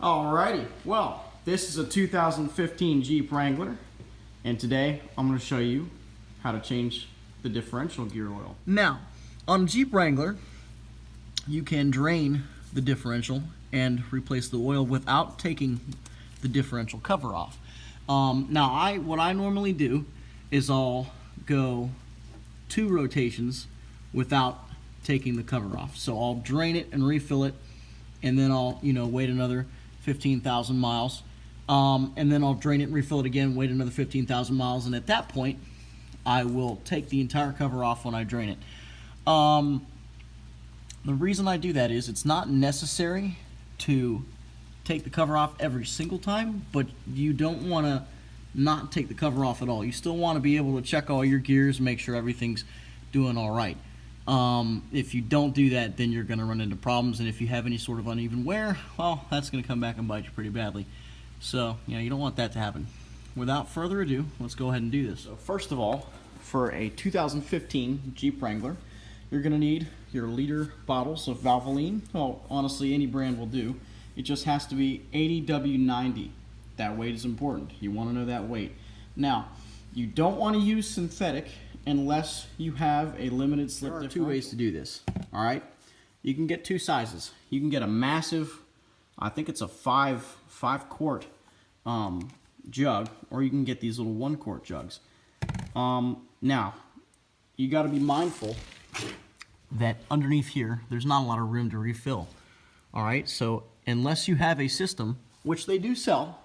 Alrighty, well, this is a 2015 Jeep Wrangler, and today I'm going to show you how to change the differential gear oil. Now, on a Jeep Wrangler, you can drain the differential and replace the oil without taking the differential cover off. Now, what I normally do is I'll go 2 rotations without taking the cover off. So I'll drain it and refill it, and then I'll wait another 15,000 miles, and then I'll drain it and refill it again, wait another 15,000 miles, and at that point I will take the entire cover off when I drain it. The reason I do that is it's not necessary to take the cover off every single time, but you don't want to not take the cover off at all. You still want to be able to check all your gears and make sure everything's doing all right. If you don't do that, then you're going to run into problems, and if you have any sort of uneven wear, well, that's going to come back and bite you pretty badly. So, you don't want that to happen. Without further ado, let's go ahead and do this. So first of all, for a 2015 Jeep Wrangler, you're going to need your liter bottles of Valvoline. Well, honestly, any brand will do. It just has to be 80W90. That weight is important. You want to know that weight. Now, you don't want to use synthetic unless you have a limited slip differential. There are 2 ways to do this. All right, you can get 2 sizes. You can get a massive, I think it's a 5 quart jug, or you can get these little 1 quart jugs. Now, you got to be mindful that underneath here, there's not a lot of room to refill. All right, so unless you have a system, which they do sell,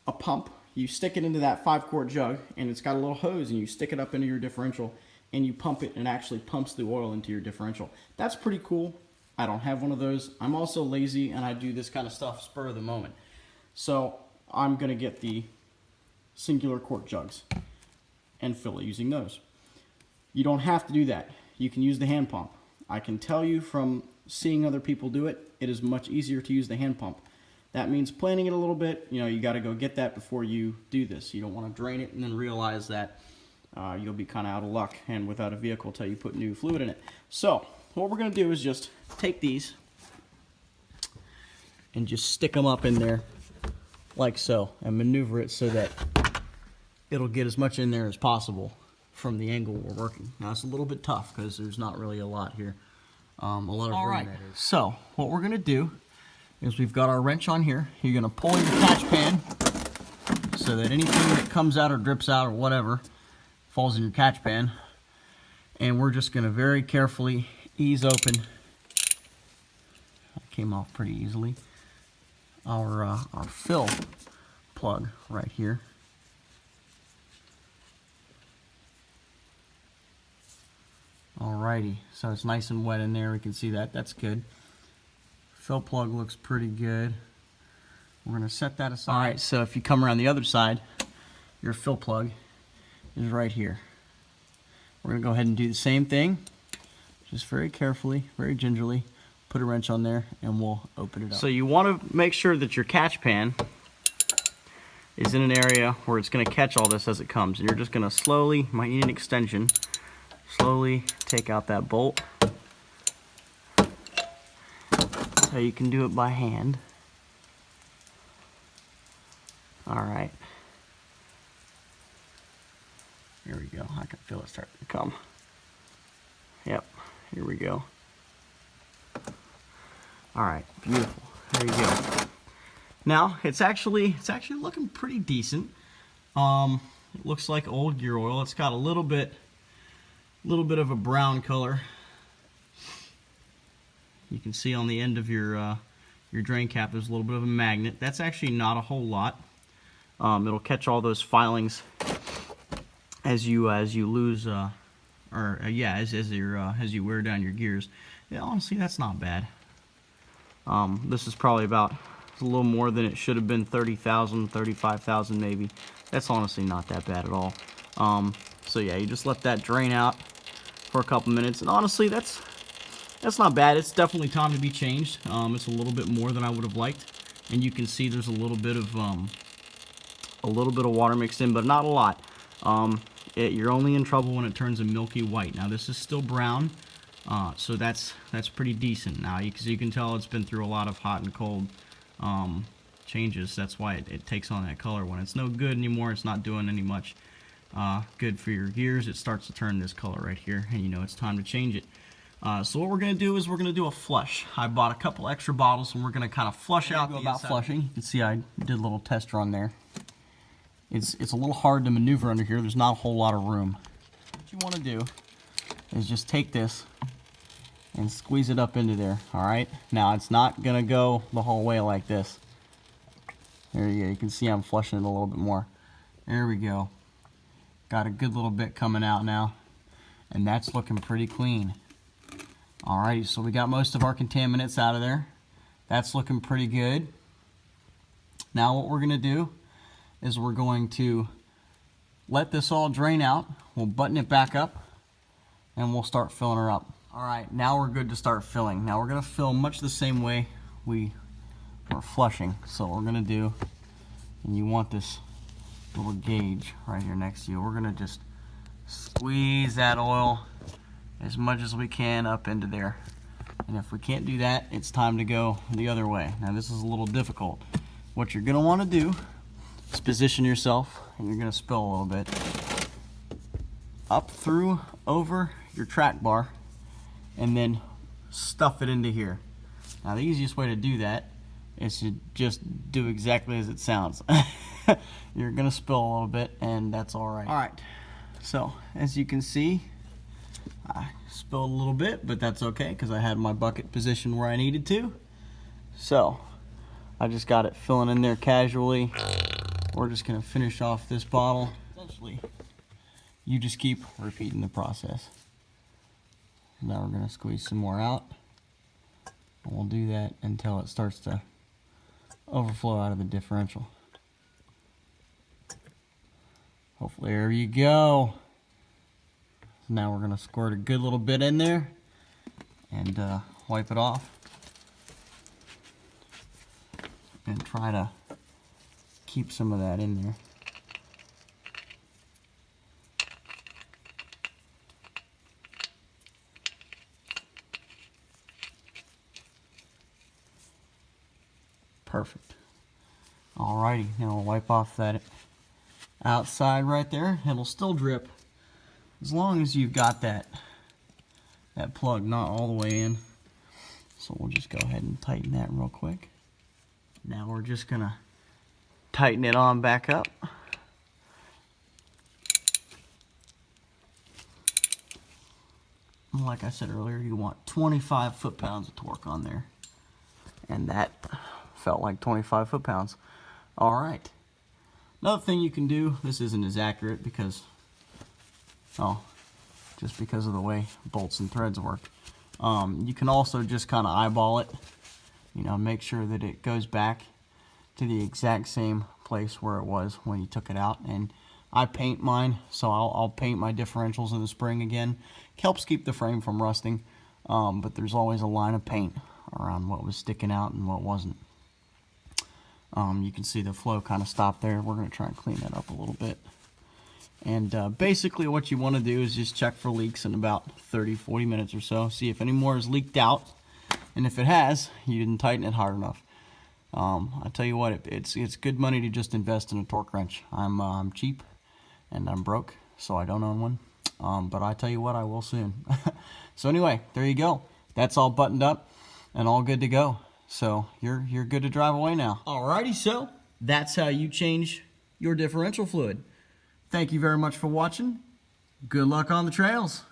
a pump, you stick it into that 5 quart jug, and it's got a little hose, and you stick it up into your differential, and you pump it, and it actually pumps the oil into your differential. That's pretty cool. I don't have one of those. I'm also lazy, and I do this kind of stuff spur of the moment. So I'm going to get the singular quart jugs and fill it using those. You don't have to do that. You can use the hand pump. I can tell you from seeing other people do it, it is much easier to use the hand pump. That means planning it a little bit. You got to go get that before you do this. You don't want to drain it and then realize that you'll be kind of out of luck and without a vehicle until you put new fluid in it. So what we're going to do is just take these and just stick them up in there like so, and maneuver it so that it'll get as much in there as possible from the angle we're working. Now it's a little bit tough because there's not really a lot here. A lot of room, that is. So what we're going to do is we've got our wrench on here. You're going to pull your catch pan so that anything that comes out or drips out or whatever falls in your catch pan. And we're just going to very carefully ease open. That came off pretty easily. Our fill plug right here. Alrighty, so it's nice and wet in there. We can see that. That's good. Fill plug looks pretty good. We're going to set that aside. Alright, so if you come around the other side, your fill plug is right here. We're going to go ahead and do the same thing. Just very carefully, very gingerly, put a wrench on there, and we'll open it up. So you want to make sure that your catch pan is in an area where it's going to catch all this as it comes. And you're just going to slowly, might need an extension, slowly take out that bolt. So you can do it by hand. Alright. Here we go. I can feel it starting to come. Yep. Here we go. Alright. Beautiful. There you go. Now, it's actually looking pretty decent. It looks like old gear oil. It's got a little bit of a brown color. You can see on the end of your drain cap there's a little bit of a magnet. That's actually not a whole lot. It'll catch all those filings as you lose as you wear down your gears. Yeah, honestly, that's not bad. This is probably about a little more than it should have been, 30,000, 35,000 maybe. That's honestly not that bad at all. So yeah, you just let that drain out for a couple minutes, and honestly, that's not bad. It's definitely time to be changed. It's a little bit more than I would have liked, and you can see there's a little bit of water mixed in, but not a lot. You're only in trouble when it turns a milky white. Now this is still brown, so that's pretty decent now, because you can tell it's been through a lot of hot and cold changes. That's why it takes on that color. When it's no good anymore, it's not doing any much good for your gears, it starts to turn this color right here, and you know it's time to change it. So what we're going to do is we're going to do a flush. I bought a couple extra bottles, and we're going to kind of flush out the inside. Flushing. You can see I did a little test run there. It's a little hard to maneuver under here. There's not a whole lot of room. What you want to do is just take this and squeeze it up into there. All right. Now it's not going to go the whole way like this. There you go. You can see I'm flushing it a little bit more. There we go. Got a good little bit coming out now, and that's looking pretty clean. Alrighty, so we got most of our contaminants out of there. That's looking pretty good. Now what we're going to do is we're going to let this all drain out. We'll button it back up, and we'll start filling her up. Alright, now we're good to start filling. Now we're going to fill much the same way we were flushing. So what we're going to do, and you want this little gauge right here next to you. We're gonna just squeeze that oil as much as we can up into there. And if we can't do that, it's time to go the other way. Now this is a little difficult. What you're gonna want to do is position yourself, and you're gonna spill a little bit up through over your track bar, and then stuff it into here. Now the easiest way to do that is to just do exactly as it sounds. You're gonna spill a little bit, and that's all right. All right, so as you can see, I spilled a little bit, but that's okay because I had my bucket positioned where I needed to. So I just got it filling in there casually. We're just gonna finish off this bottle. Essentially, you just keep repeating the process. Now we're gonna squeeze some more out, and we'll do that until it starts to overflow out of the differential. Hopefully, there you go. Now we're gonna squirt a good little bit in there and wipe it off and try to keep some of that in there. Perfect. Alrighty, now we'll wipe off that outside right there. It'll still drip as long as you've got that plug not all the way in. So we'll just go ahead and tighten that real quick. Now we're just gonna tighten it on back up. Like I said earlier, you want 25 foot-pounds of torque on there, and that felt like 25 foot-pounds. All right. Another thing you can do, this isn't as accurate because, just because of the way bolts and threads work. You can also just kind of eyeball it, make sure that it goes back to the exact same place where it was when you took it out. And I paint mine, so I'll paint my differentials in the spring again. It helps keep the frame from rusting, but there's always a line of paint around what was sticking out and what wasn't. You can see the flow kind of stopped there. We're going to try and clean that up a little bit. And basically what you want to do is just check for leaks in about 30-40 minutes or so. See if any more is leaked out. And if it has, you didn't tighten it hard enough. I tell you what, it's good money to just invest in a torque wrench. I'm cheap and I'm broke, so I don't own one. But I tell you what, I will soon. So anyway, there you go. That's all buttoned up and all good to go. So you're good to drive away now. Alrighty, so that's how you change your differential fluid. Thank you very much for watching. Good luck on the trails.